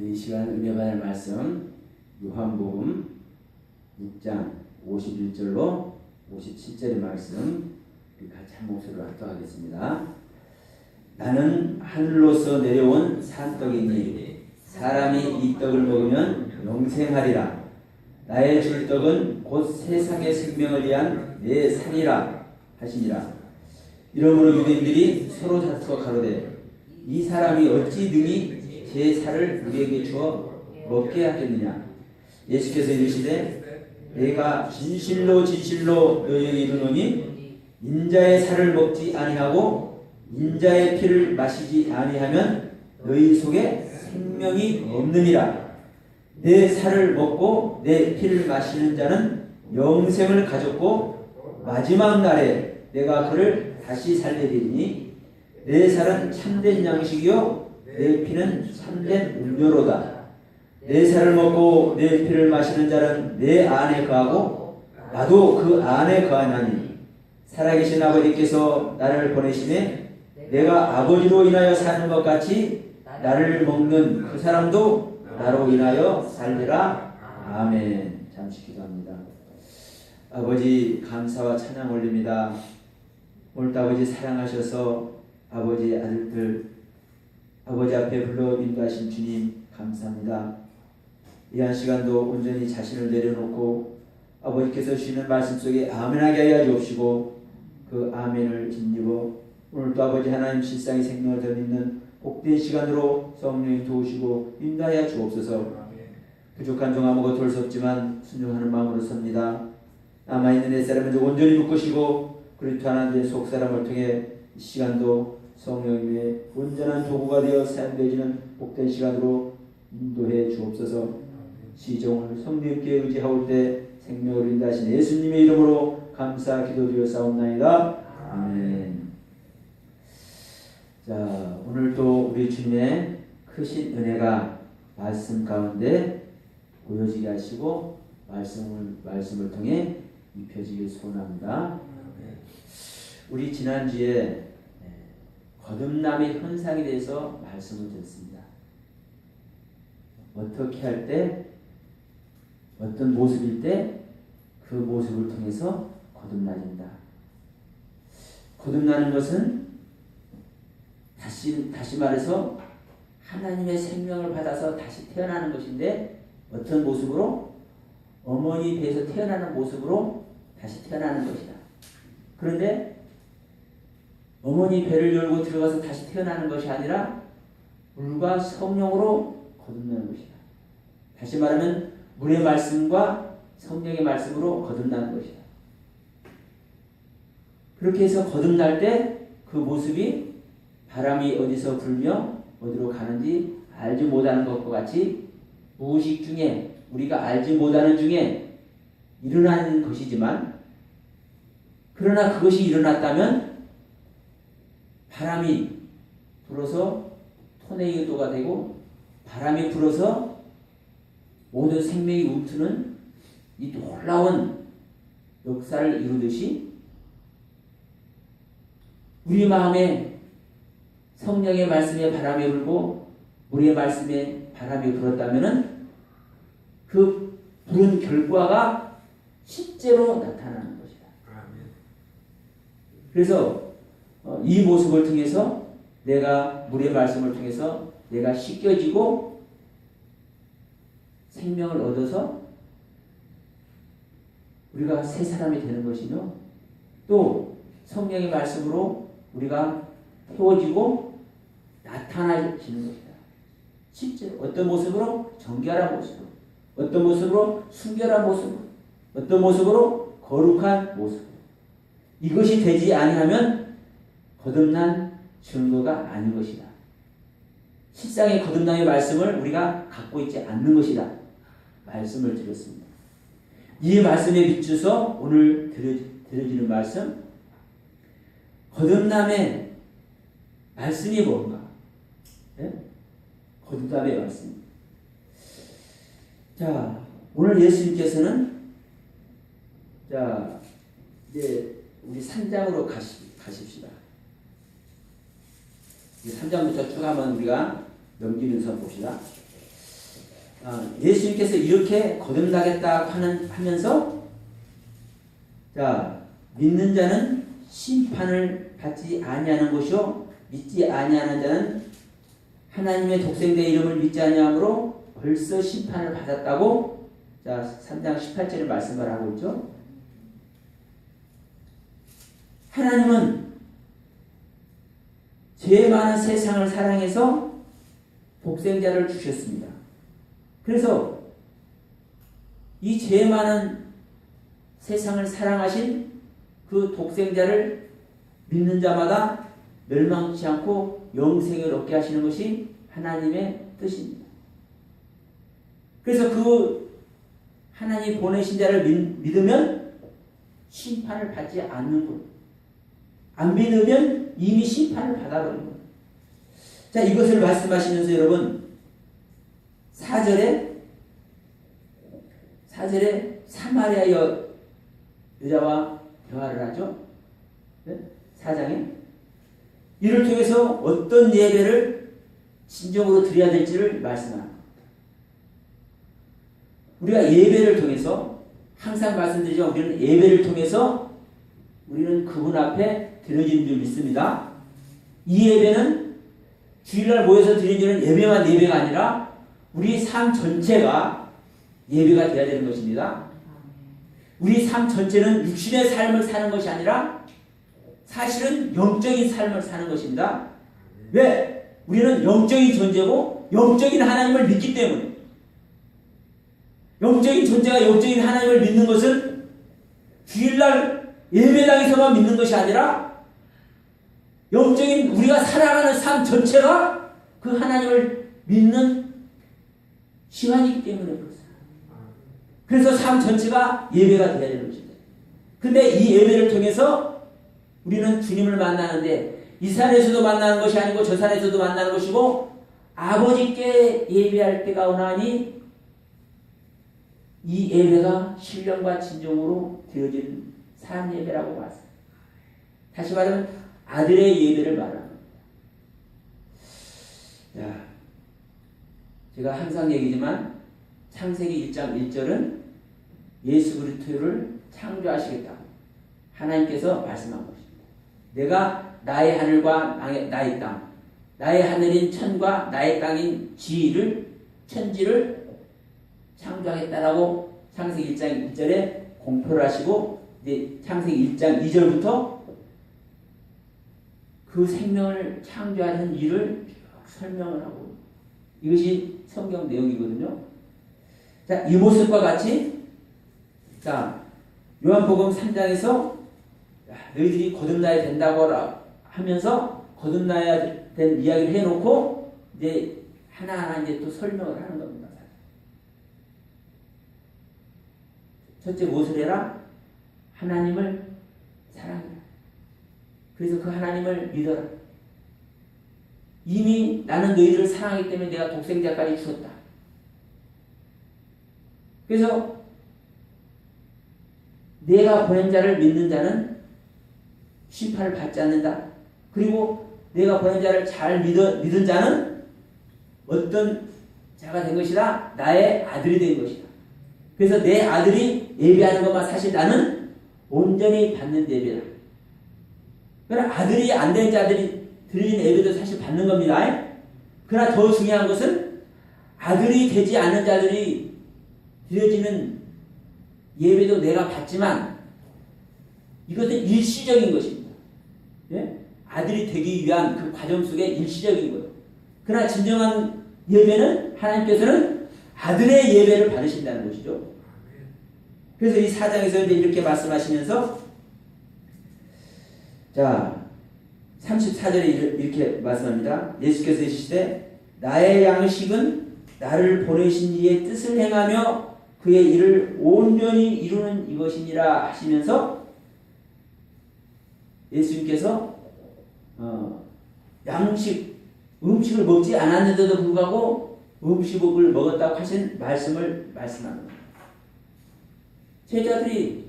우리 이 시간 은혜 받을 말씀 요한복음 6장 51절로 57절의 말씀 우리 같이 한 목소리로 합독하겠습니다. 나는 하늘로서 내려온 산떡이니 사람이 이 떡을 먹으면 영생하리라. 나의 줄 떡은 곧 세상의 생명을 위한 내 살이라 하시니라. 이러므로 유대인들이 서로 다투어 가로되 이 사람이 어찌 능히 제 살을 우리에게 주어 먹게 하겠느냐. 예수께서 이르시되 내가 진실로 너희에게 이르노니 인자의 살을 먹지 아니하고 인자의 피를 마시지 아니하면 너희 속에 생명이 없느니라. 내 살을 먹고 내 피를 마시는 자는 영생을 가졌고 마지막 날에 내가 그를 다시 살리리니 내 살은 참된 양식이요 내 피는 참된 음료로다. 내 살을 먹고 내 피를 마시는 자는 내 안에 거하고 나도 그 안에 거하나니 살아계신 아버지께서 나를 보내심에 내가 아버지로 인하여 사는 것 같이 나를 먹는 그 사람도 나로 인하여 살리라. 아멘. 잠시 기도합니다. 아버지 감사와 찬양 올립니다. 오늘도 아버지 사랑하셔서 아버지의 아들들 아버지 앞에 불러 인도하신 주님 감사합니다. 이 한 시간도 온전히 자신을 내려놓고 아버지께서 주시는 말씀 속에 아멘하게 하여 주옵시고 그 아멘을 짓입어 오늘도 아버지 하나님 실상의 생명을 더 믿는 복된 시간으로 성령이 도우시고 인도하여 주옵소서. 부족한 종 아무것도 할 수 없지만 순종하는 마음으로 섭니다. 남아있는 내 사람을 온전히 묶으시고 그리스도 하나님의 속사람을 통해 이 시간도 성령님의 온전한 도구가 되어 사용되어지는 복된 시간으로 인도해 주옵소서. 시종을 성령께 의지하올 때 생명을 인도하신 예수님의 이름으로 감사 기도드렸사옵나이다. 아멘. 자, 오늘도 우리 주님의 크신 은혜가 말씀 가운데 보여지게 하시고 말씀을 통해 입혀지길 소원합니다. 우리 지난주에 거듭남의 현상에 대해서 말씀을 드렸습니다. 어떻게 할 때, 어떤 모습일 때 그 모습을 통해서 거듭나진다. 거듭나는 것은 다시 말해서 하나님의 생명을 받아서 다시 태어나는 것인데 어떤 모습으로? 어머니 배에서 태어나는 모습으로 다시 태어나는 것이다. 그런데 어머니 배를 열고 들어가서 다시 태어나는 것이 아니라 물과 성령으로 거듭나는 것이다. 다시 말하면 물의 말씀과 성령의 말씀으로 거듭나는 것이다. 그렇게 해서 거듭날 때 그 모습이 바람이 어디서 불며 어디로 가는지 알지 못하는 것과 같이 무의식 중에 우리가 알지 못하는 중에 일어나는 것이지만 그러나 그것이 일어났다면 바람이 불어서 토네이도가 되고 바람이 불어서 모든 생명이 움트는 이 놀라운 역사를 이루듯이 우리 마음에 성령의 말씀에 바람이 불고 우리의 말씀에 바람이 불었다면 그 부른 결과가 실제로 나타나는 것이다. 그래서 이 모습을 통해서 내가 물의 말씀을 통해서 내가 씻겨지고 생명을 얻어서 우리가 새 사람이 되는 것이며 또 성령의 말씀으로 우리가 태워지고 나타나지는 것이다. 실제로 어떤 모습으로? 정결한 모습으로, 어떤 모습으로? 순결한 모습으로, 어떤 모습으로? 거룩한 모습으로. 이것이 되지 아니하면 거듭난 증거가 아닌 것이다. 실상의 거듭남의 말씀을 우리가 갖고 있지 않는 것이다. 말씀을 드렸습니다. 이 말씀에 비추어서 오늘 드려지는 말씀, 거듭남의 말씀이 뭔가? 네? 거듭남의 말씀. 자, 오늘 예수님께서는 자 이제 우리 3장으로 가십시다. 3장부터 쭉 한번 우리가 넘기면서 봅시다. 예수님께서 이렇게 거듭나겠다고 하면서 자, 믿는 자는 심판을 받지 아니하는 것이요 믿지 아니하는 자는 하나님의 독생자의 이름을 믿지 아니하므로 벌써 심판을 받았다고 자 3장 18절에 말씀을 하고 있죠. 하나님은 죄 많은 세상을 사랑해서 독생자를 주셨습니다. 그래서 이 죄 많은 세상을 사랑하신 그 독생자를 믿는 자마다 멸망치 않고 영생을 얻게 하시는 것이 하나님의 뜻입니다. 그래서 그 하나님 보내신 자를 믿으면 심판을 받지 않는 것. 안 믿으면 이미 심판을 받아버린 것. 자, 이것을 말씀하시면서 여러분 4절에 사마리아 여자와 대화를 하죠. 네? 4장에 이를 통해서 어떤 예배를 진정으로 드려야 될지를 말씀합니다. 우리가 예배를 통해서 항상 말씀드리지만 우리는 예배를 통해서 우리는 그분 앞에 드려지는 줄 믿습니다. 이 예배는 주일날 모여서 드리는 예배만 예배가 아니라 우리 삶 전체가 예배가 되어야 되는 것입니다. 우리 삶 전체는 육신의 삶을 사는 것이 아니라 사실은 영적인 삶을 사는 것입니다. 왜? 우리는 영적인 존재고 영적인 하나님을 믿기 때문에 영적인 존재가 영적인 하나님을 믿는 것은 주일날 예배당에서만 믿는 것이 아니라 영적인 우리가 살아가는 삶 전체가 그 하나님을 믿는 시간이기 때문에 그렇습니다. 그래서 삶 전체가 예배가 되어야 되는 것입니다. 근데 이 예배를 통해서 우리는 주님을 만나는데 이 산에서도 만나는 것이 아니고 저 산에서도 만나는 것이고 아버지께 예배할 때가 오나니 이 예배가 신령과 진정으로 드려진 삶 예배라고 말합니다. 다시 말하면 아들의 예배를 말합니다. 자, 제가 항상 얘기지만 창세기 1장 1절은 예수 그리스도를 창조하시겠다고 하나님께서 말씀한 것입니다. 내가 나의 하늘과 나의 땅, 나의 하늘인 천과 나의 땅인 천지를 창조하겠다라고 창세기 1장 1절에 공표를 하시고 이제 창세기 1장 2절부터 그 생명을 창조하는 일을 설명을 하고 이것이 성경 내용이거든요. 자, 이 모습과 같이 자 요한복음 3장에서 너희들이 거듭나야 된다고 하면서 거듭나야 된 이야기를 해놓고 이제 하나하나 이제 또 설명을 하는 겁니다. 첫째 무엇을 해라? 하나님을 사랑해라. 그래서 그 하나님을 믿어라. 이미 나는 너희들을 사랑하기 때문에 내가 독생자까지 주었다. 그래서 내가 보낸 자를 믿는 자는 심판을 받지 않는다. 그리고 내가 보낸 자를 잘 믿은 자는 어떤 자가 된 것이다? 나의 아들이 된 것이다. 그래서 내 아들이 예배하는 것만 사실 나는 온전히 받는 예배다. 그러나 아들이 안 된 자들이 드리는 예배도 사실 받는 겁니다. 그러나 더 중요한 것은 아들이 되지 않는 자들이 드려지는 예배도 내가 받지만 이것은 일시적인 것입니다. 예? 아들이 되기 위한 그 과정 속에 일시적인 거예요. 그러나 진정한 예배는 하나님께서는 아들의 예배를 받으신다는 것이죠. 그래서 이 4장에서 이제 이렇게 말씀하시면서 자 34절에 이렇게 말씀합니다. 예수께서 이르시되 나의 양식은 나를 보내신 이의 뜻을 행하며 그의 일을 온전히 이루는 이것이니라 하시면서 예수님께서 음식을 먹지 않았는데도 불구하고 음식을 먹었다고 하신 말씀을 말씀합니다. 제자들이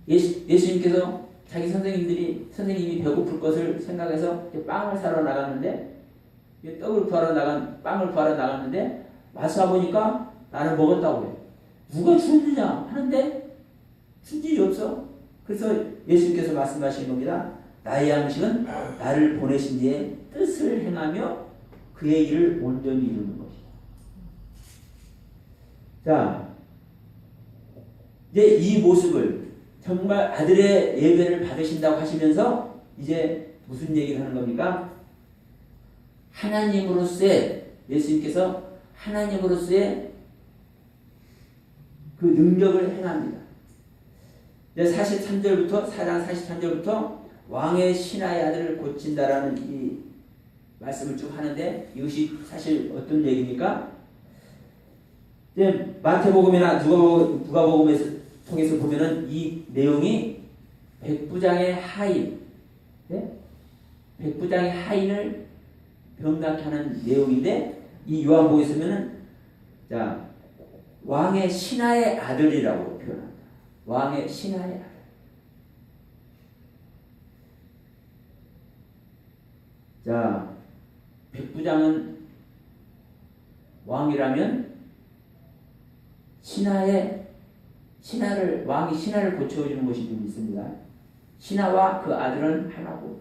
예수님께서 자기 선생님이 배고플 것을 생각해서 빵을 사러 나갔는데 빵을 구하러 나갔는데 마사 보니까 나는 먹었다고 해. 누가 주느냐 하는데 준 일이 없어. 그래서 예수님께서 말씀하신 겁니다. 나의 양식은 나를 보내신 이의 뜻을 행하며 그의 일을 온전히 이루는 것이다. 자, 이제 이 모습을 정말 아들의 예배를 받으신다고 하시면서 이제 무슨 얘기를 하는 겁니까? 하나님으로서의, 예수님께서 하나님으로서의 그 능력을 행합니다. 43절부터 4장 43절부터 왕의 신하의 아들을 고친다라는 이 말씀을 쭉 하는데 이것이 사실 어떤 얘기입니까? 이제 마태복음이나 누가복음에서 통해서 보면은 이 내용이 백부장의 하인, 네? 백부장의 하인을 병낫게 하는 내용인데 이 요한복음에 보면은 자 왕의 신하의 아들이라고 표현합니다. 왕의 신하의 아들. 자, 백부장은 왕이라면 왕이 신하를 고쳐주는 것이 좀 있습니다. 신하와 그 아들은 하나고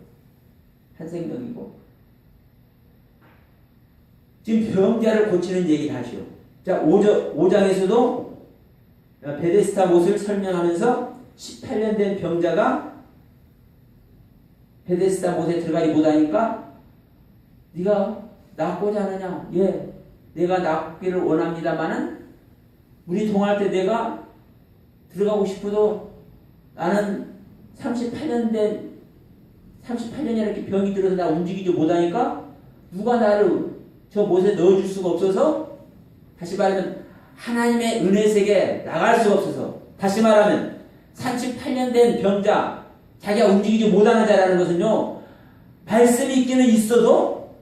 한 생명이고 지금 병자를 고치는 얘기를 하시오. 자, 5장에서도 베데스다 못을 설명하면서 18년 된 병자가 베데스다 못에 들어가지 못하니까 네가 낫고자 하느냐? 예, 내가 낫기를 원합니다마는 우리 동할 때 내가 들어가고 싶어도 나는 38년에 이렇게 병이 들어서 나 움직이지 못하니까 누가 나를 저 못에 넣어줄 수가 없어서 다시 말하면 하나님의 은혜 세계에 나갈 수가 없어서 다시 말하면 38년 된 병자 자기가 움직이지 못하는 자라는 것은요 말씀이 있기는 있어도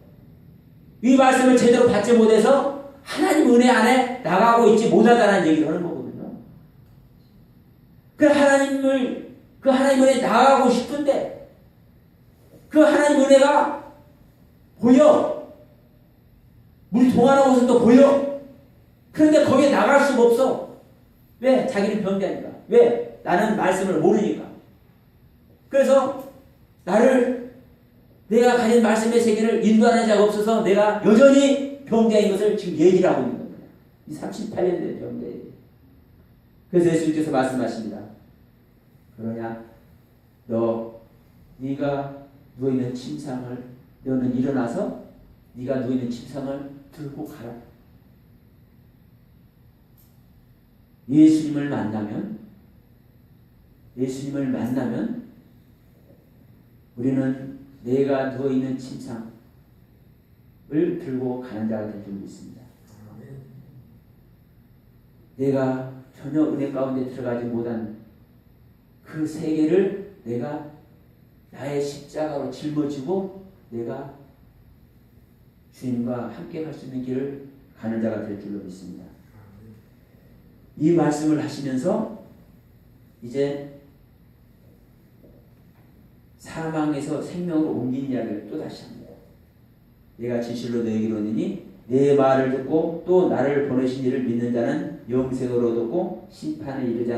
이 말씀을 제대로 받지 못해서 하나님 은혜 안에 나가고 있지 못하다는 얘기를 하는 거거든요. 그 하나님 은혜에 나가고 싶은데 그 하나님 은혜가 보여. 우리 동안하는 모습도 보여. 그런데 거기에 나갈 수가 없어. 왜? 자기는 병자니까. 왜? 나는 말씀을 모르니까. 그래서 내가 가진 말씀의 세계를 인도하는 자가 없어서 내가 여전히 병자인 것을 지금 얘기를 하고 있는 겁니다. 이 38년 된 병자예요. 그래서 예수님께서 말씀하십니다. 그러냐? 네가 누워있는 침상을 너는 일어나서 네가 누워있는 침상을 들고 가라. 예수님을 만나면 우리는 내가 누워있는 침상을 들고 가는 자가 될 줄 믿습니다. 내가 전혀 은혜 가운데 들어가지 못한 그 세계를 내가 나의 십자가로 짊어지고 내가 주님과 함께 갈 수 있는 길을 가는 자가 될 줄로 믿습니다. 이 말씀을 하시면서 이제 사망에서 생명으로 옮긴 이야기를 또 다시 합니다. 내가 진실로 너에게 이르노니 내 말을 듣고 또 나를 보내신 이를 믿는 자는 영생을 얻었고 심판에 이르지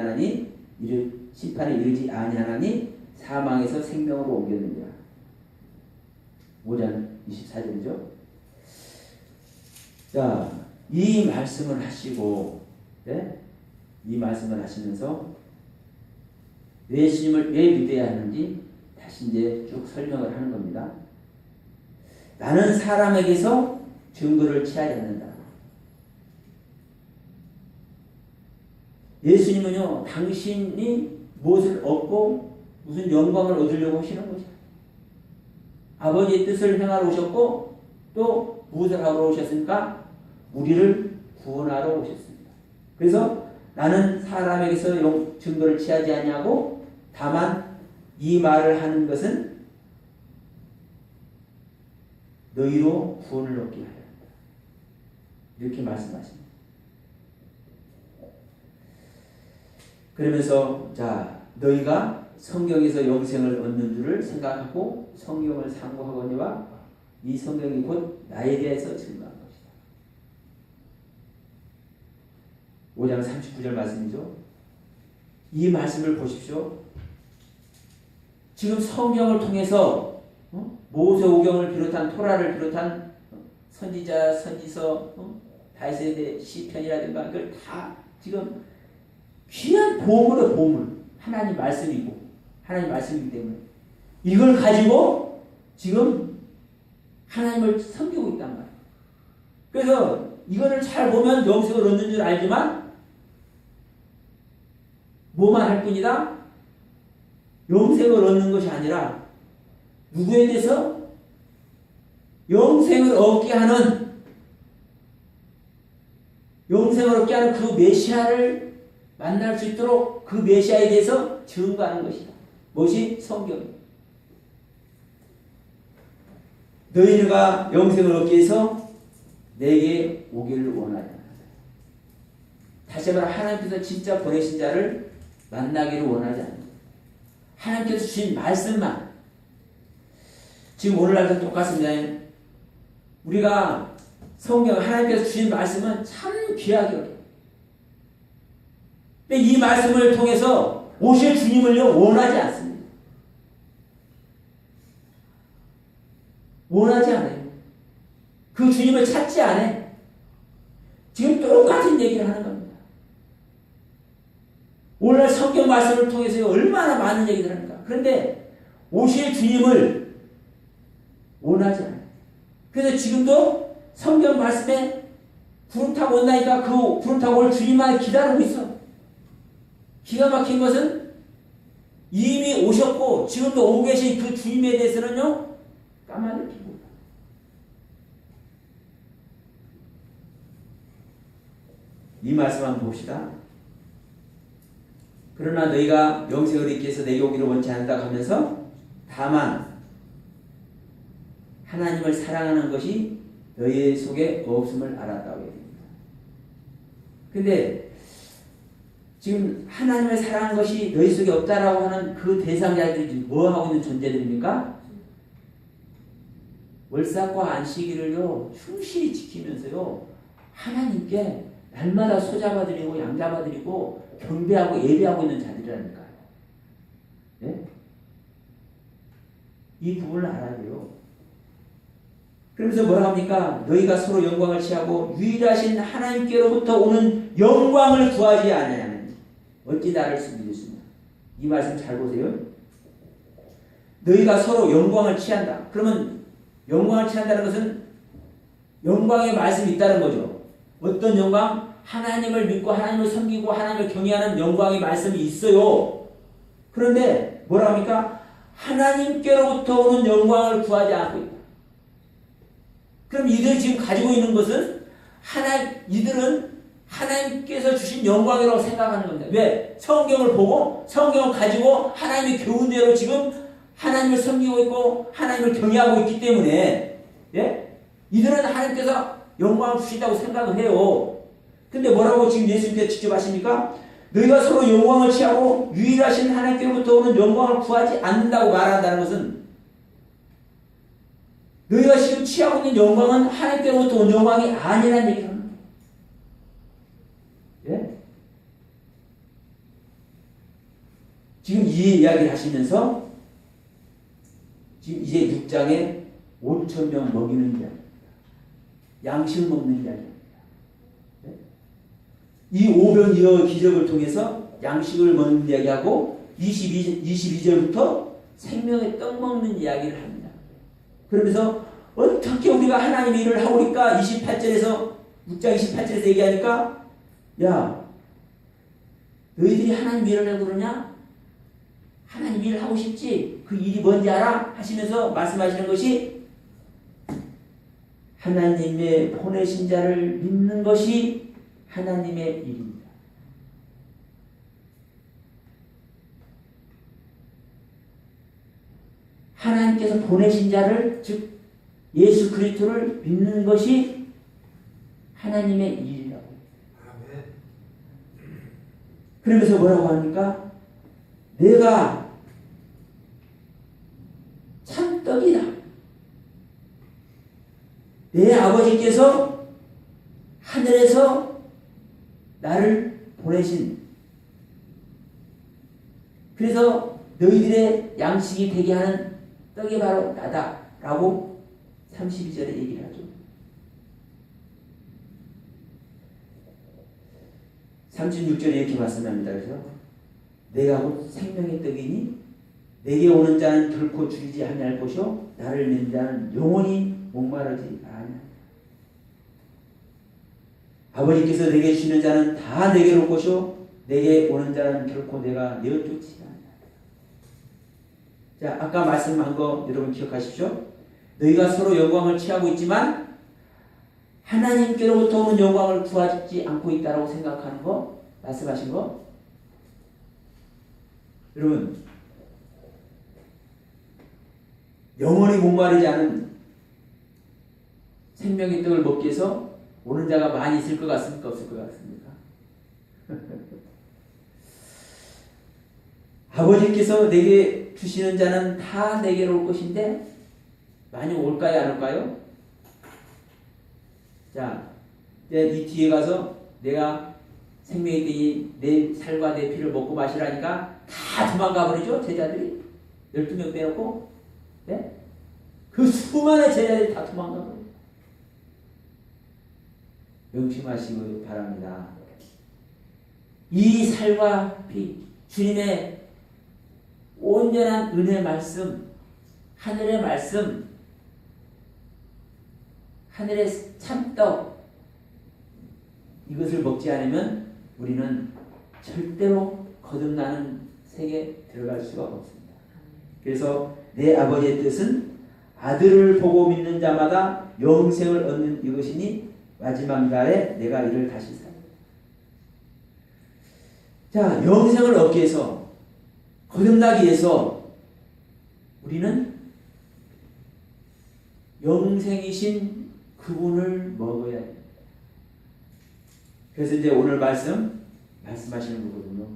아니하나니 사망에서 생명으로 옮겼느니라. 5장 24절이죠. 자, 이 말씀을 하시고 이 말씀을 하시면서 예수님을 왜 믿어야 하는지 다시 이제 쭉 설명을 하는 겁니다. 나는 사람에게서 증거를 취하지 않는다. 예수님은요, 당신이 무엇을 얻고 무슨 영광을 얻으려고 하시는 거죠. 아버지의 뜻을 행하러 오셨고 또 무엇을 하러 오셨습니까? 우리를 구원하러 오셨습니다. 그래서 나는 사람에게서 증거를 취하지 아니하고 다만 이 말을 하는 것은 너희로 구원을 얻게 하려 한다. 이렇게 말씀하십니다. 그러면서 자, 너희가 성경에서 영생을 얻는 줄을 생각하고 성경을 상고하거니와 이 성경이 곧 나에 대해서 증거한 것이다. 5장 39절 말씀이죠. 이 말씀을 보십시오. 지금 성경을 통해서 모세오경을 비롯한 토라를 비롯한 선지자, 선지서, 다윗에 대해 시편이라든가 이걸 다 지금 귀한 보물의 보물, 하나님 말씀이고 하나님 말씀이기 때문에 이걸 가지고 지금 하나님을 섬기고 있단 말이에요. 그래서 이거를 잘 보면 영생을 얻는 줄 알지만 뭐만 할 뿐이다? 영생을 얻는 것이 아니라 누구에 대해서? 영생을 얻게 하는 그 메시아를 만날 수 있도록 그 메시아에 대해서 증거하는 것이다. 무엇이? 성경이다. 너희가 영생을 얻기 위해서 내게 오기를 원하지 않는다. 다시 말해 하나님께서 진짜 보내신 자를 만나기를 원하지 않는다. 하나님께서 주신 말씀만. 지금 오늘날도 똑같습니다. 우리가 성경 하나님께서 주신 말씀은 참 귀하게 여겨요. 근데 이 말씀을 통해서 오실 주님을요 원하지 않습니다. 원하지 않아요. 그 주님을 찾지 않아요. 지금 똑같은 얘기를 하는 겁니다. 오늘 성경 말씀을 통해서 얼마나 많은 얘기를 합니까? 그런데 오실 주님을 원하지 않아요. 그래서 지금도 성경 말씀에 구름 타고 온다니까 그 구름 타고 올 주님만 기다리고 있어. 기가 막힌 것은 이미 오셨고 지금도 오고 계신 그 주님에 대해서는요 까마득히 몰라. 이 말씀 한번 봅시다. 그러나 너희가 영생을 얻기 위해서 내게 오기를 원치 않는다 하면서 다만 하나님을 사랑하는 것이 너희 속에 없음을 알았다고 얘기합니다. 근데 지금 하나님을 사랑하는 것이 너희 속에 없다라고 하는 그 대상자들이 뭐 하고 있는 존재들입니까? 월삭과 안식일을요 충실히 지키면서요 하나님께 날마다 소잡아드리고 양잡아드리고 경배하고 예배하고 있는 자들이라니까요. 네? 이 부분을 알아야 돼요. 그러면서 뭐라 합니까? 너희가 서로 영광을 취하고 유일하신 하나님께로부터 오는 영광을 구하지 않으면 어찌 나를 믿으시냐. 이 말씀 잘 보세요. 너희가 서로 영광을 취한다. 그러면 영광을 취한다는 것은 영광의 말씀이 있다는 거죠. 어떤 영광? 하나님을 믿고 하나님을 섬기고 하나님을 경외하는 영광의 말씀이 있어요. 그런데 뭐라 합니까? 하나님께로부터 오는 영광을 구하지 않고 있다. 그럼 이들이 지금 가지고 있는 것은 이들은 하나님께서 주신 영광이라고 생각하는 겁니다. 왜? 성경을 보고 성경을 가지고 하나님의 교훈 대로 지금 하나님을 섬기고 있고 하나님을 경외하고 있기 때문에 예? 이들은 하나님께서 영광을 주신다고 생각을 해요. 근데 뭐라고 지금 예수님께서 직접 하십니까? 너희가 서로 영광을 취하고 유일하신 하나님께로부터 오는 영광을 구하지 않는다고 말한다는 것은 너희가 지금 취하고 있는 영광은 하나님께로부터 온 영광이 아니라는 얘기를 합니다. 예? 지금 이 이야기를 하시면서 지금 이제 6장에 5,000명 먹이는 이야기입니다. 양식 먹는 이야기입니다. 예? 이 오병이어 기적을 통해서 양식을 먹는 이야기하고 22절부터 생명의 떡 먹는 이야기를 합니다. 그러면서 어떻게 우리가 하나님의 일을 하고 있까? 28절에서 6장 28절에서 얘기하니까 야 너희들이 하나님 일을 하려고 그러냐? 하나님 일을 하고 싶지? 그 일이 뭔지 알아? 하시면서 말씀하시는 것이 하나님의 보내신 자를 믿는 것이 하나님의 일입니다. 하나님께서 보내신 자를 즉 예수 그리스도를 믿는 것이 하나님의 일이라고. 그러면서 뭐라고 합니까? 내가 참 떡이다. 내 아버지께서 하늘에서 나를 보내신, 그래서 너희들의 양식이 되게 하는 떡이 바로 나다 라고 32절에 얘기를 하죠. 36절에 이렇게 말씀합니다. 그래서 내가 곧 생명의 떡이니 내게 오는 자는 결코 줄이지 아니할 것이요 나를 믿는 자는 영원히 목마르지 아니하리라. 아버지께서 내게 주시는 자는 다 내게로 올 것이요 내게 오는 자는 결코 내가 내어쫓지 아니하리라. 자, 아까 말씀한 거 여러분 기억하십시오. 너희가 서로 영광을 취하고 있지만 하나님께로부터 오는 영광을 구하지 않고 있다고 생각하는 거, 말씀하신 거. 여러분, 영원히 목마르지 않은 생명의 떡을 먹기 위해서 오는 자가 많이 있을 것 같습니까? 없을 것 같습니까? 아버지께서 내게 주시는 자는 다 내게로 올 것인데 많이 올까요? 안 올까요? 자, 이 뒤에 가서 내가 생명의 떡이 내 살과 내 피를 먹고 마시라니까 다 도망가 버리죠, 제자들이. 12명 빼놓고. 네? 그 수많은 제자들이 다 도망가 버려요. 명심하시기 바랍니다. 이 살과 피, 주님의 온전한 은혜 말씀, 하늘의 말씀, 하늘의 참떡, 이것을 먹지 않으면 우리는 절대로 거듭나는 세계에 들어갈 수가 없습니다. 그래서 내 아버지의 뜻은 아들을 보고 믿는 자마다 영생을 얻는 이것이니 마지막 날에 내가 이를 다시 살리라. 자, 영생을 얻기 위해서, 거듭나기 위해서 우리는 영생이신 그분을 먹어야 해요. 그래서 이제 오늘 말씀하시는 거거든요.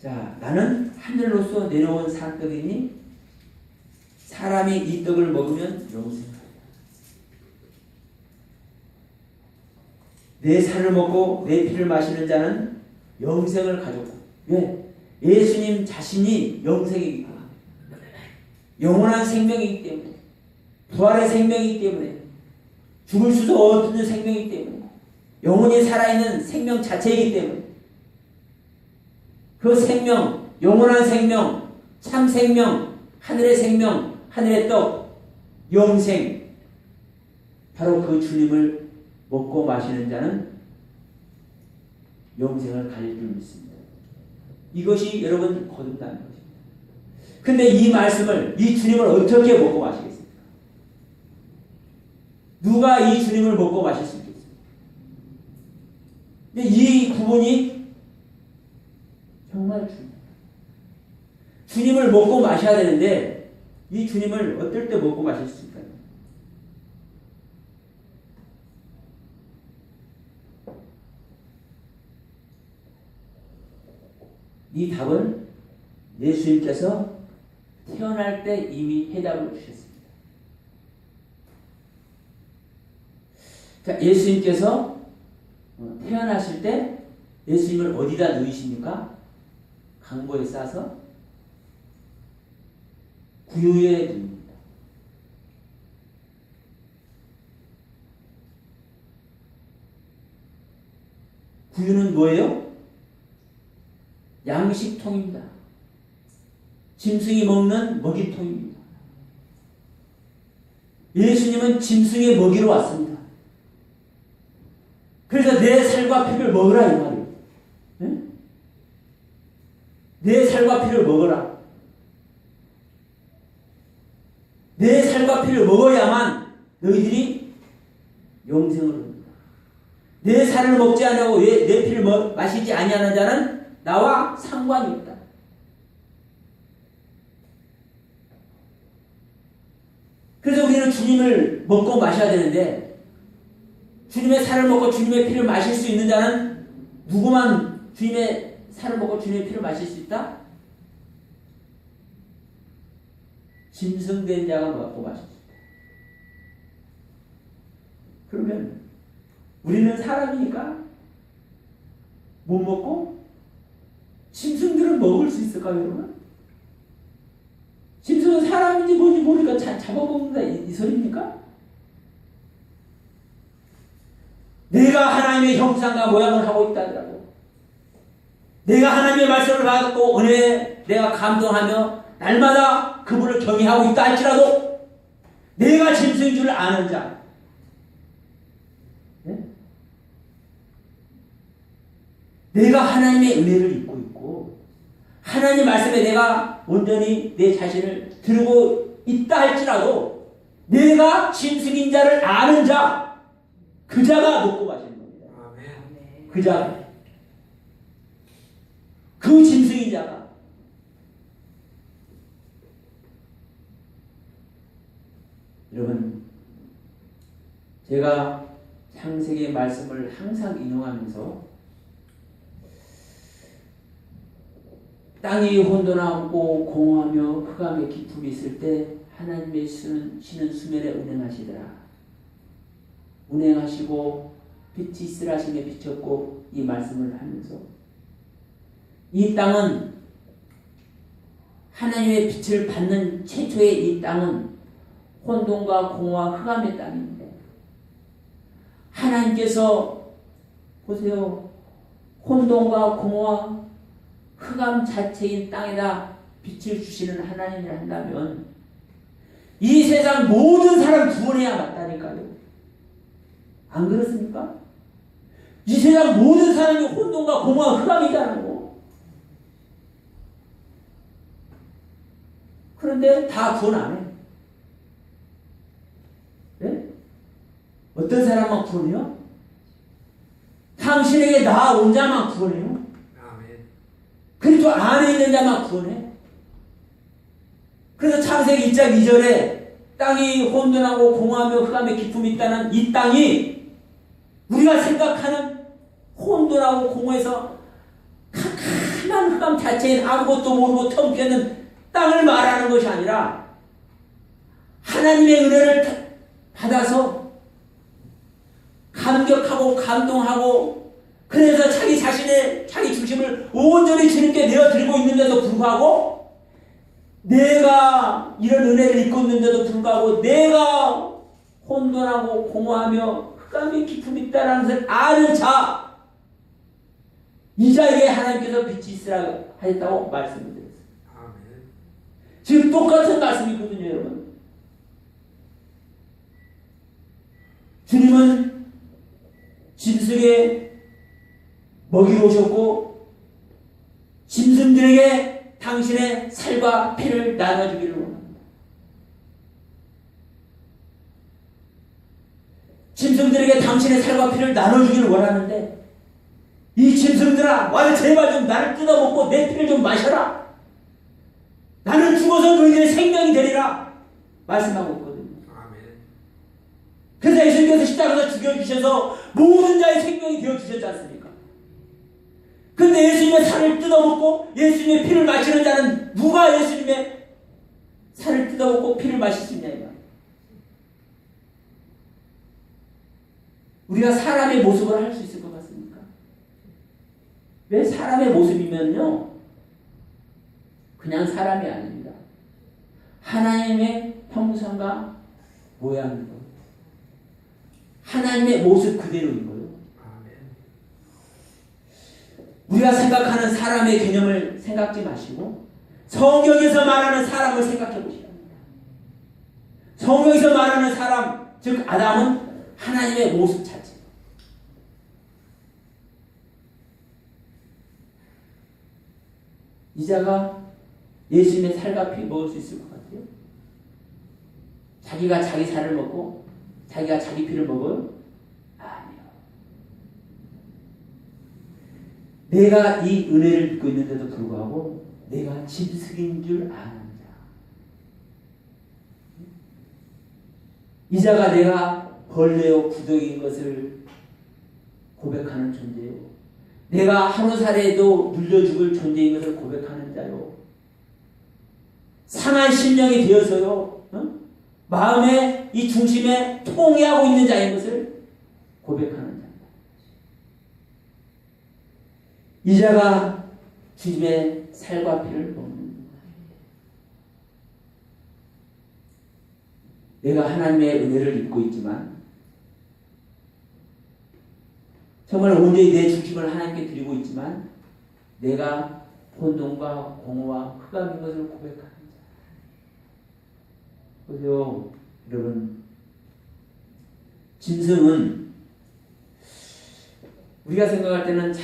자, 나는 하늘로서 내려온 산떡이니 사람이 이 떡을 먹으면 영생하리라. 내 살을 먹고 내 피를 마시는 자는 영생을 가졌고, 왜? 예수님 자신이 영생이기 때문에, 영원한 생명이기 때문에, 부활의 생명이기 때문에, 죽을 수도 없는 생명이기 때문에, 영원히 살아있는 생명 자체이기 때문에, 그 생명, 영원한 생명, 참 생명, 하늘의 생명, 하늘의 떡, 영생, 바로 그 주님을 먹고 마시는 자는 영생을 가질 줄 믿습니다. 이것이 여러분 거듭나는 것입니다. 근데 이 말씀을, 이 주님을 어떻게 먹고 마시겠습니까? 누가 이 주님을 먹고 마실 수 있겠습니까? 근데 이 구분이 정말 중요합니다. 주님을 먹고 마셔야 되는데 이 주님을 어떨 때 먹고 마실 수 있을까요? 이 답은 예수님께서 태어날 때 이미 해답을 주셨습니다. 자, 예수님께서 태어나실 때 예수님을 어디다 누이십니까? 강보에 싸서 구유에 누입니다. 구유는 뭐예요? 양식통입니다. 짐승이 먹는 먹이통입니다. 예수님은 짐승의 먹이로 왔습니다. 그래서 내 살과 피를 먹으라 이 말이에요. 네? 내 살과 피를 먹어라. 내 살과 피를 먹어야만 너희들이 영생을 얻는다. 내 살을 먹지 아니하고 내 피를 마시지 아니하는 자는 나와 상관이 없다. 그래서 우리는 주님을 먹고 마셔야 되는데, 주님의 살을 먹고 주님의 피를 마실 수 있는 자는 누구만 주님의 살을 먹고 주님의 피를 마실 수 있다? 짐승된 자가 먹고 마실 수 있다. 그러면 우리는 사람이니까 못 먹고? 짐승들은 먹을 수 있을까요, 여러분? 짐승은 사람인지 뭔지 모르니까 잡아먹는다 이 소리입니까? 내가 하나님의 형상과 모양을 하고 있다 하더라고. 내가 하나님의 말씀을 받고 은혜에 내가 감동하며 날마다 그분을 경외하고 있다 할지라도 내가 짐승인 줄 아는 자. 네? 내가 하나님의 은혜를 입고 있고 하나님 말씀에 내가 온전히 내 자신을 들고 있다 할지라도 내가 짐승인 자를 아는 자, 그 자가 먹고 마시는 겁니다. 아멘. 그 자, 그 짐승인 자가. 여러분, 제가 창세기의 말씀을 항상 인용하면서 땅이 혼돈하고 공허하며 흑암의 깊음이 있을 때 하나님의 신은 수면에 운행하시더라. 운행하시고 빛이 있으라 하시며 비쳤고 이 말씀을 하면서 이 땅은 하나님의 빛을 받는 최초의 이 땅은 혼돈과 공허와 흑암의 땅인데 하나님께서 보세요. 혼돈과 공허와 흑암 자체인 땅에다 빛을 주시는 하나님이라 한다면 이 세상 모든 사람 구원해야 맞다니까요. 안 그렇습니까? 이 세상 모든 사람이 혼돈과 공허와 흑암이라는 거. 그런데 다 구원 안 해. 네? 어떤 사람만 구원해요? 당신에게 나아온 자만 구원해요. 그리스도 안에 있는 자만 구원해. 그래서 창세기 1장 2절에 땅이 혼돈하고 공허하며 흑암의 깊음이 있다는 이 땅이 우리가 생각하는 혼돈하고 공허해서 캄캄한 흑암 자체인 아무것도 모르고 텅 비어있는 땅을 말하는 것이 아니라 하나님의 은혜를 받아서 감격하고 감동하고 그래서 자기 자신의 자기 중심을 온전히 주님께 내어드리고 있는데도 불구하고 내가 이런 은혜를 입고 있는데도 불구하고 내가 혼돈하고 공허하며 흑암의 깊음이 있다는 것을 아는 자, 이 자에게 하나님께서 빛이 있으라 하였다고 말씀을 드렸어요. 아멘. 지금 똑같은 말씀이거든요, 여러분. 주님은 짐승의 먹이로 오셨고 짐승들에게 당신의 살과 피를 나눠주기를 원합니다. 짐승들에게 당신의 살과 피를 나눠주기를 원하는데 이 짐승들아 와서 제발 좀 나를 뜯어먹고 내 피를 좀 마셔라. 나는 죽어서 너희들의 생명이 되리라 말씀하고 있거든요. 아멘. 그래서 예수님께서 십자가에서 죽여주셔서 모든 자의 생명이 되어주셨지 않습니까? 근데 예수님의 살을 뜯어먹고 예수님의 피를 마시는 자는 누가 예수님의 살을 뜯어먹고 피를 마실 수 있냐 이거. 우리가 사람의 모습을 할 수 있을 것 같습니까? 왜 사람의 모습이면요 그냥 사람이 아닙니다. 하나님의 형상과 모양인 거예요. 하나님의 모습 그대로인 거예요. 우리가 생각하는 사람의 개념을 생각지 마시고 성경에서 말하는 사람을 생각해 보시라. 성경에서 말하는 사람, 즉 아담은 하나님의 모습 자체. 이 자가 예수님의 살과 피 먹을 수 있을 것 같아요? 자기가 자기 살을 먹고 자기가 자기 피를 먹어요? 아니요. 내가 이 은혜를 믿고 있는데도 불구하고 내가 짐승인 줄 아는 자. 이 자가 내가 벌레요 구덩이인 것을 고백하는 존재요. 내가 하루살에도 눌려 죽을 존재인 것을 고백하는 자요. 상한 심령이 되어서요. 마음의 이 중심에 통해하고 있는 자인 것을 고백하는 자입니다. 이 자가 주님의 살과 피를 먹는 내가 하나님의 은혜를 입고 있지만 정말 온전히 내 중심을 하나님께 드리고 있지만 내가 혼돈과 공허와 흑암인 것을 고백하는 자. 보세요 여러분, 짐승은 우리가 생각할 때는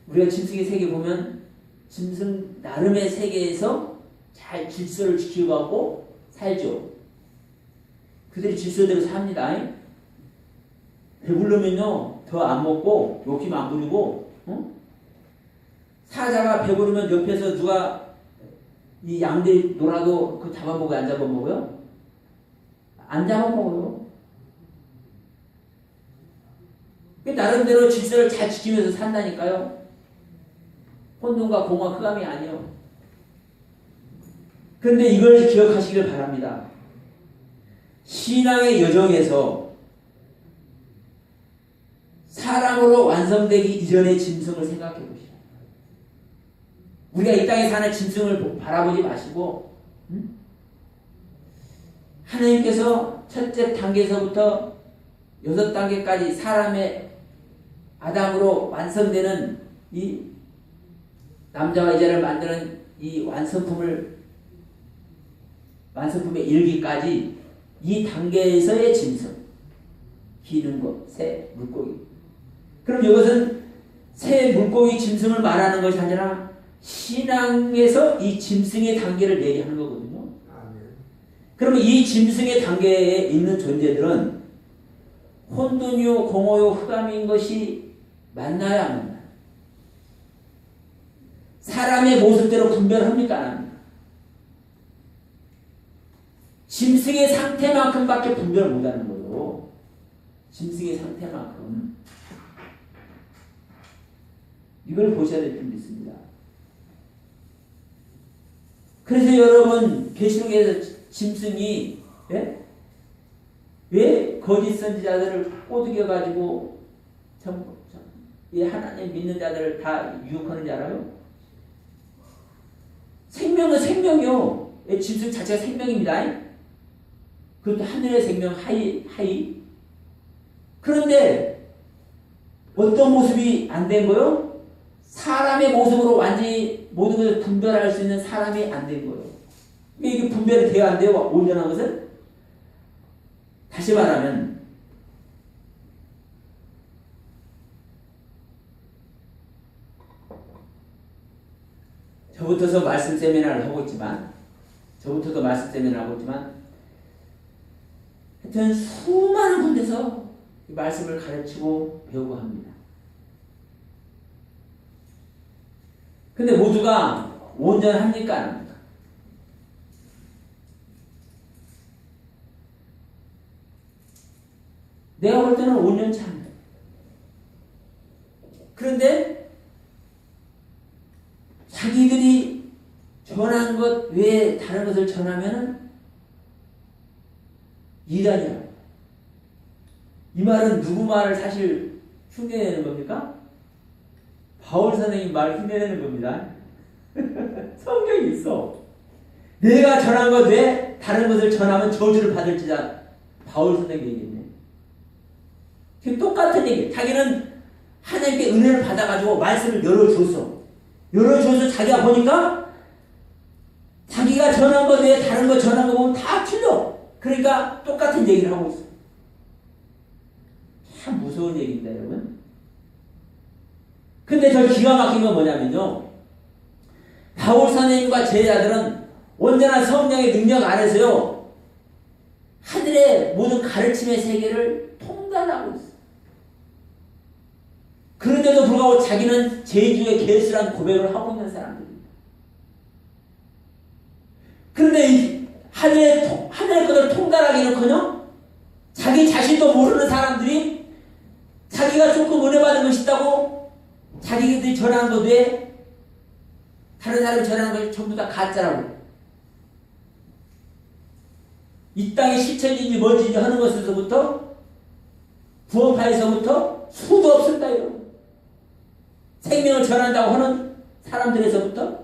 우리가 짐승의 세계 보면 짐승 나름의 세계에서 잘 질서를 지켜가고 살죠. 그들이 질서대로 삽니다. 배부르면요 더 안 먹고 욕심 안 부리고, 사자가 배부르면 옆에서 누가 이 양들이 놀아도 그 잡아먹어요? 안 잡아먹어요? 안 잡아먹어요. 나름대로 질서를 잘 지키면서 산다니까요. 혼돈과 공허 흑암이 아니요. 그런데 이걸 기억하시길 바랍니다. 신앙의 여정에서 사람으로 완성되기 이전의 짐승을 생각해 보시오. 우리가 이 땅에 사는 짐승을 바라보지 마시고, 하나님께서 첫째 단계에서부터 6단계까지 사람의 아담으로 완성되는 이 남자와 여자를 만드는 이 완성품의 일기까지 이 단계에서의 짐승, 기는 것, 새, 물고기. 그럼 이것은 새, 물고기, 짐승을 말하는 것이 아니라 신앙에서 이 짐승의 단계를 얘기하는 거거든요. 그러면 이 짐승의 단계에 있는 존재들은 혼돈이요, 공허요, 흑암인 것이 맞나요, 안 맞나요? 사람의 모습대로 분별합니까, 안 합니까? 짐승의 상태만큼밖에 분별 못하는 거예요. 짐승의 상태만큼. 이걸 보셔야 될 필요 있습니다. 그래서 여러분 계시록에서 짐승이 왜 거짓 선지자들을 꼬드겨 가지고 이 하나님 믿는 자들을 다 유혹하는지 알아요? 생명은 생명이요. 짐승 자체가 생명입니다. 그것도 하늘의 생명 하이. 그런데 어떤 모습이 안 된 거요? 사람의 모습으로 완전히 모든 것을 분별할 수 있는 사람이 안 된 거예요. 이게 분별이 돼야 안 돼요? 온전한 것은? 다시 말하면 저부터서 말씀 세미나를 하고 있지만 하여튼 수많은 군데서 이 말씀을 가르치고 배우고 합니다. 근데 모두가 온전합니까? 안 합니까? 내가 볼 때는 온전치 않아요. 그런데 자기들이 전한 것 외에 다른 것을 전하면은 이단이라고. 이 말은 누구 말을 사실 흉내내는 겁니까? 바울 선생님 말 흉내내는 겁니다. 성경이 있어. 내가 전한 것 외에 다른 것을 전하면 저주를 받을지다. 바울 선생님이 얘기했네. 지금 똑같은 얘기. 자기는 하나님께 은혜를 받아가지고 말씀을 열어줬어. 자기가 보니까 자기가 전한 것 외에 다른 거 전한 거 보면 다 틀려. 그러니까 똑같은 얘기를 하고 있어. 참 무서운 얘기입니다, 여러분. 근데 저 기가 막힌 건 뭐냐면요. 바울 선생님과 제자들은 온전한 성령의 능력 아래서요. 하늘의 모든 가르침의 세계를 통달하고 있어. 그런데도 불구하고 자기는 제주의 개수란 고백을 하고 있는 사람들입니다. 그런데 이 하늘의 것을 통달하기는커녕 자기 자신도 모르는 사람들이 자기가 조금 은혜 받은 것이 있다고 자기들이 전하는 것 외에 다른 사람이 전하는 것이 전부 다 가짜라고. 이 땅에 실천인지 뭔지 하는 것에서부터 부업파에서부터 수도 없습니다. 여러분. 생명을 전한다고 하는 사람들에서부터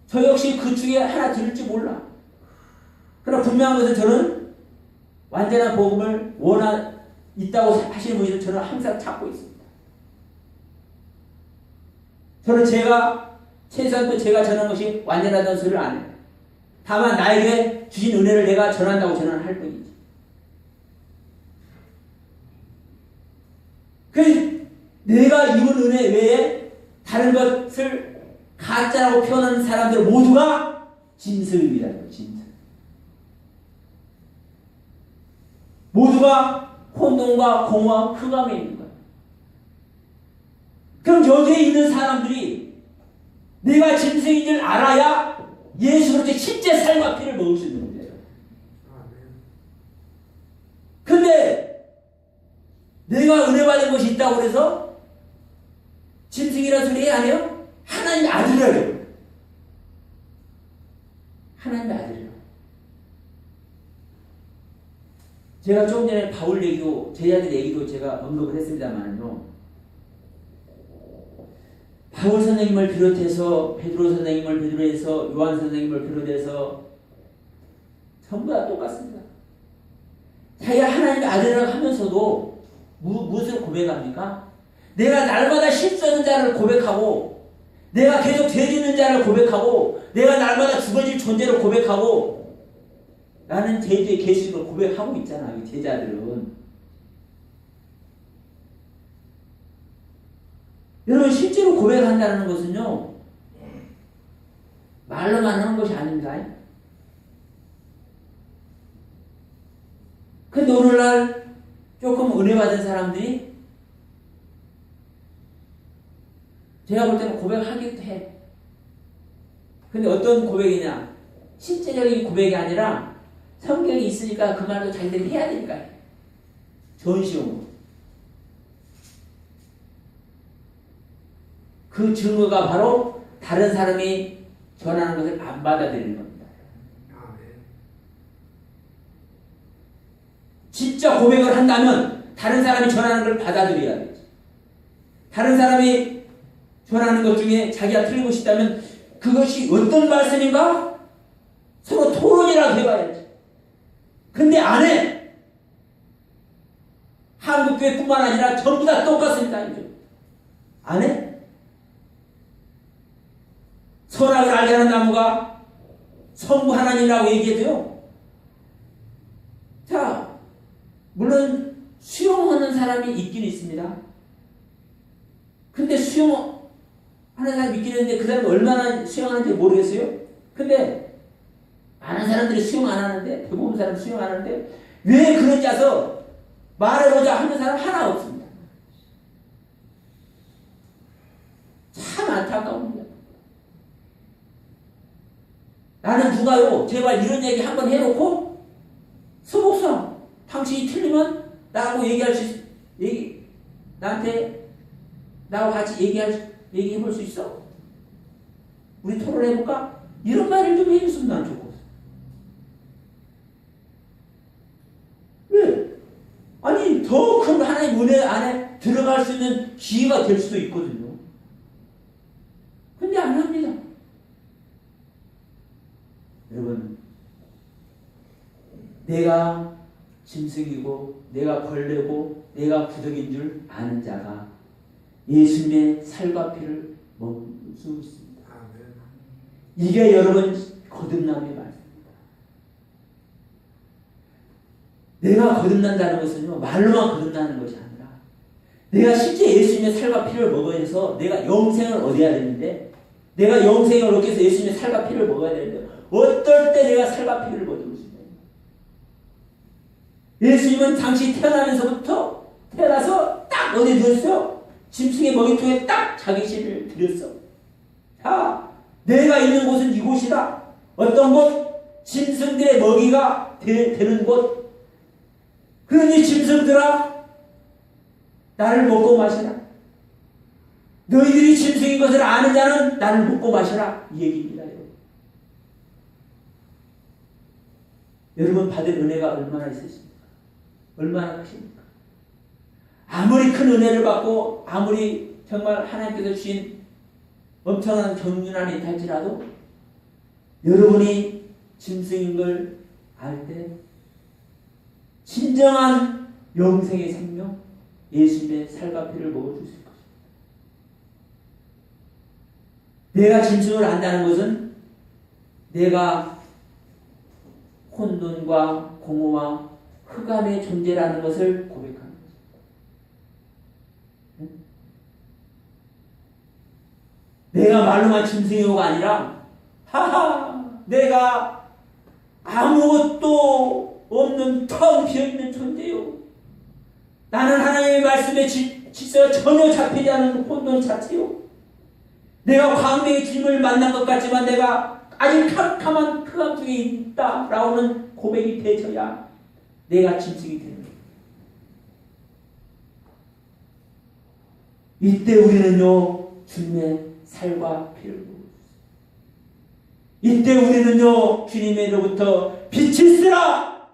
저 역시 그 중에 하나 들을지 몰라. 그러나 분명한 것은 저는 완전한 복음을 있다고 하시는 분들 저는 항상 찾고 있습니다. 저는 최소한 또 제가 전한 것이 완전하다는 소리를 안 해요. 다만 나에게 주신 은혜를 내가 전한다고 저는 할 뿐이지. 내가 입은 은혜 외에 다른 것을 가짜라고 표현하는 사람들 모두가 짐승입니다. 짐승. 모두가 혼돈과 공허와 흑암에 있는 거예요. 그럼 여기에 있는 사람들이 내가 짐승인 줄 알아야 예수 그리스도의 실제 살과 피를 먹을 수 있는 거예요. 근데 내가 은혜 받은 것이 있다고 해서 짐승이라는 소리 안 해요? 하나님의 아들이라고. 하나님의 아들이라고. 제가 조금 전에 바울 얘기도, 제자들 얘기도 제가 언급을 했습니다만요. 바울 선생님을 비롯해서, 베드로 선생님을 비롯해서, 요한 선생님을 비롯해서 전부 다 똑같습니다. 자기가 하나님의 아들이라고 하면서도 무엇을 고백합니까? 내가 날마다 실수하는 자를 고백하고, 내가 계속 죄짓는 자를 고백하고, 내가 날마다 죽어질 존재를 고백하고, 나는 제주의 계시를 고백하고 있잖아요. 이 제자들은. 여러분 실제로 고백한다는 것은요, 말로만 하는 것이 아닙니다. 근데 오늘날 조금 은혜 받은 사람들이 제가 볼 때는 고백하기도 해. 근데 어떤 고백이냐? 실제적인 고백이 아니라 성경이 있으니까 그 말도 자기들이 해야 되니까 전시용으로. 그 증거가 바로 다른 사람이 전하는 것을 안 받아들이는 겁니다. 진짜 고백을 한다면 다른 사람이 전하는 걸 받아들여야 되지. 다른 사람이 전하는 것 중에 자기가 틀리고 싶다면 그것이 어떤 말씀인가? 서로 토론이라도 해봐야지. 근데 안 해. 한국교회뿐만 아니라 전부 다 똑같습니다. 안 해. 선악을 알게 하는 나무가 성부 하나님이라고 얘기해도요. 자, 물론 수용하는 사람이 있긴 있습니다. 근데 수용하는 사람이 있긴 있는데 그 사람이 얼마나 수용하는지 모르겠어요. 근데 많은 사람들이 수용 안 하는데, 대부분 사람 수용 안 하는데 왜 그런지 해서 말해보자 하는 사람 하나 없습니다. 참 안타까운 거예요. 나는 누가요, 제발 이런 얘기 한번 해놓고, 서복사, 당신이 틀리면 나하고 얘기할 수, 나한테, 나하고 같이 얘기해볼 수 있어? 우리 토론해볼까? 이런 말을 좀 해줬으면 난 좋겠어. 왜? 아니, 더 큰 하나님 은혜 안에 들어갈 수 있는 기회가 될 수도 있거든요. 근데 안 합니다. 여러분, 내가 짐승이고 내가 벌레고 내가 구덩인 줄 아는 자가 예수님의 살과 피를 먹을 수 있습니다. 이게 여러분 거듭남의 말씀입니다. 내가 거듭난다는 것은요, 말로만 거듭나는 것이 아니라 내가 실제 예수님의 살과 피를 먹어서 내가 영생을 얻어야 되는데, 내가 영생을 얻기 위해서 예수님의 살과 피를 먹어야 되는데 어떨 때 내가 살과 피를 얻을 수 있냐. 예수님은 당시 태어나면서부터 태어나서 딱 어디 들었어요? 짐승의 먹이통에 딱 자기 신을 들였어. 자, 내가 있는 곳은 이곳이다. 어떤 곳? 짐승들의 먹이가 되는 곳. 그러니 짐승들아, 나를 먹고 마시라. 너희들이 짐승인 것을 아는 자는 나를 먹고 마시라. 이 얘기입니다. 여러분 받은 은혜가 얼마나 있으십니까? 얼마나 크십니까? 아무리 큰 은혜를 받고 아무리 정말 하나님께서 주신 엄청난 경륜안이 있다 할지라도 여러분이 짐승인 걸 알 때 진정한 영생의 생명 예수님의 살과 피를 먹어줄 수 있을 것입니다. 내가 짐승을 안다는 것은 내가 혼돈과 공허와 흑암의 존재라는 것을 고백하는 거죠. 내가 말로만 짐승이오가 아니라 하하 내가 아무것도 없는 텅 비어있는 존재요. 나는 하나님의 말씀에 질서가 전혀 잡히지 않은 혼돈 자체요. 내가 광명의 주님을 만난 것 같지만 내가 아직 캄캄한 흑암 중에 있다라고는 고백이 되져야 내가 짐승이 되는 거예요. 이때 우리는요 주님의 살과 피를 보고 이때 우리는요 주님으로부터 빛이 쓰라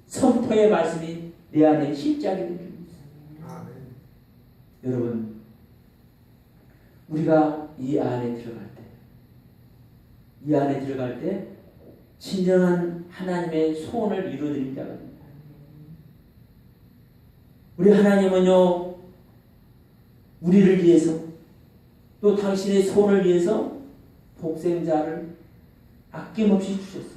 선포의 말씀이 내 안에 실제하게 됩니다. 여러분 우리가 이 안에 들어갈 때 진정한 하나님의 소원을 이루어드린 자가 됩니다. 우리 하나님은요 우리를 위해서 또 당신의 소원을 위해서 독생자를 아낌없이 주셨습니다.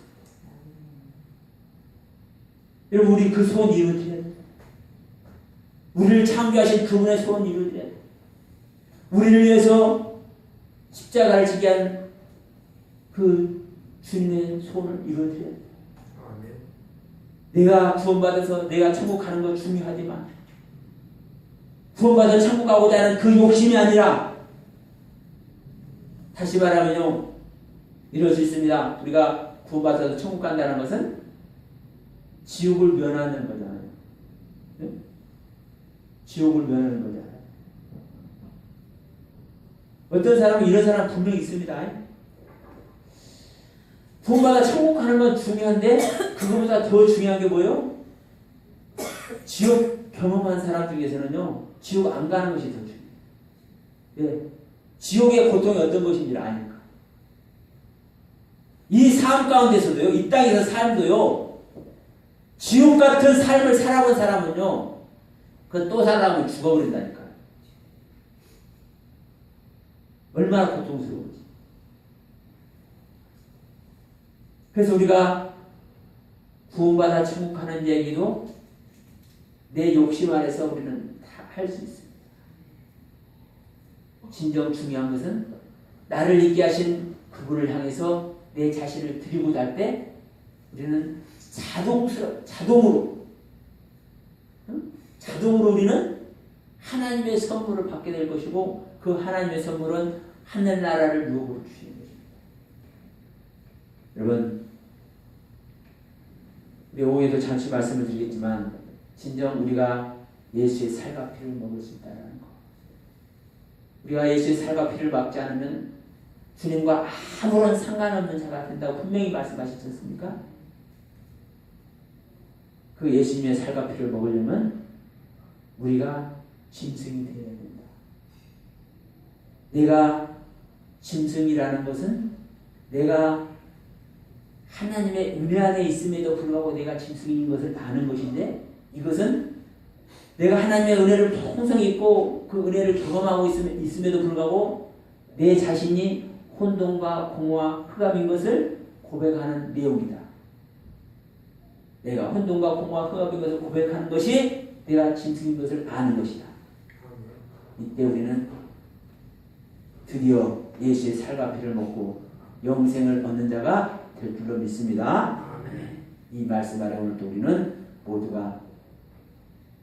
여러분 우리 그 소원 이루어드려야 돼요. 우리를 창조하신 그분의 소원 이루어드려야 돼요. 우리를 위해서 십자가를 지게 한 그 주님의 소원을 이루어드려야 돼요. 내가 구원받아서 내가 천국 가는 건 중요하지만 구원받아 천국 가고자 하는 그 욕심이 아니라 다시 말하면요 이럴 수 있습니다. 우리가 구원받아서 천국 간다는 것은 지옥을 면하는 거잖아요. 네? 지옥을 면하는 거잖아요. 어떤 사람은 이런 사람 분명히 있습니다. 구원받아 천국 가는 건 중요한데 그거보다 더 중요한 게 뭐예요? 지옥 경험한 사람 중에서는요 지옥 안 가는 것이 더 중요해요. 네. 지옥의 고통이 어떤 것인지를 아니까. 이 삶 가운데서도요 이 땅에서 삶도요 지옥 같은 삶을 살아본 사람은요 그 또 살아가면 죽어버린다니까요. 얼마나 고통스러운지. 그래서 우리가 구원받아 천국 가는 얘기도 내 욕심 아래서 우리는 다 할 수 있습니다. 진정 중요한 것은 나를 있게 하신 그분을 향해서 내 자신을 드리고 날 때 우리는 자동으로 우리는 하나님의 선물을 받게 될 것이고 그 하나님의 선물은 하늘나라를 유업으로 주시는 것입니다. 여러분 우리 오후에도 잠시 말씀을 드리겠지만 진정 우리가 예수의 살과 피를 먹을 수 있다는 것. 우리가 예수의 살과 피를 먹지 않으면 주님과 아무런 상관없는 자가 된다고 분명히 말씀하셨지 않습니까? 그 예수님의 살과 피를 먹으려면 우리가 짐승이 되어야 된다. 내가 짐승이라는 것은 내가 하나님의 은혜 안에 있음에도 불구하고 내가 짐승인 것을 아는 것인데 이것은 내가 하나님의 은혜를 통성히 있고 그 은혜를 경험하고 있음에도 불구하고 내 자신이 혼돈과 공허와 흑암인 것을 고백하는 내용이다. 내가 혼돈과 공허와 흑암인 것을 고백하는 것이 내가 짐승인 것을 아는 것이다. 이때 우리는 드디어 예수의 살과 피를 먹고 영생을 얻는 자가 될 줄로 믿습니다. 이 말씀 아래 오늘 또 우리는 모두가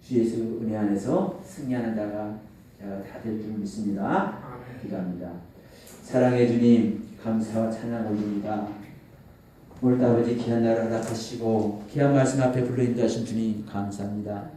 주 예수 은혜 안에서 승리하는 자가 다 될 줄 믿습니다. 기도합니다. 사랑의 주님 감사와 찬양 올립니다. 오늘도 아버지 귀한 나라 허락하시고 귀한 말씀 앞에 불러 인도하신 주님 감사합니다.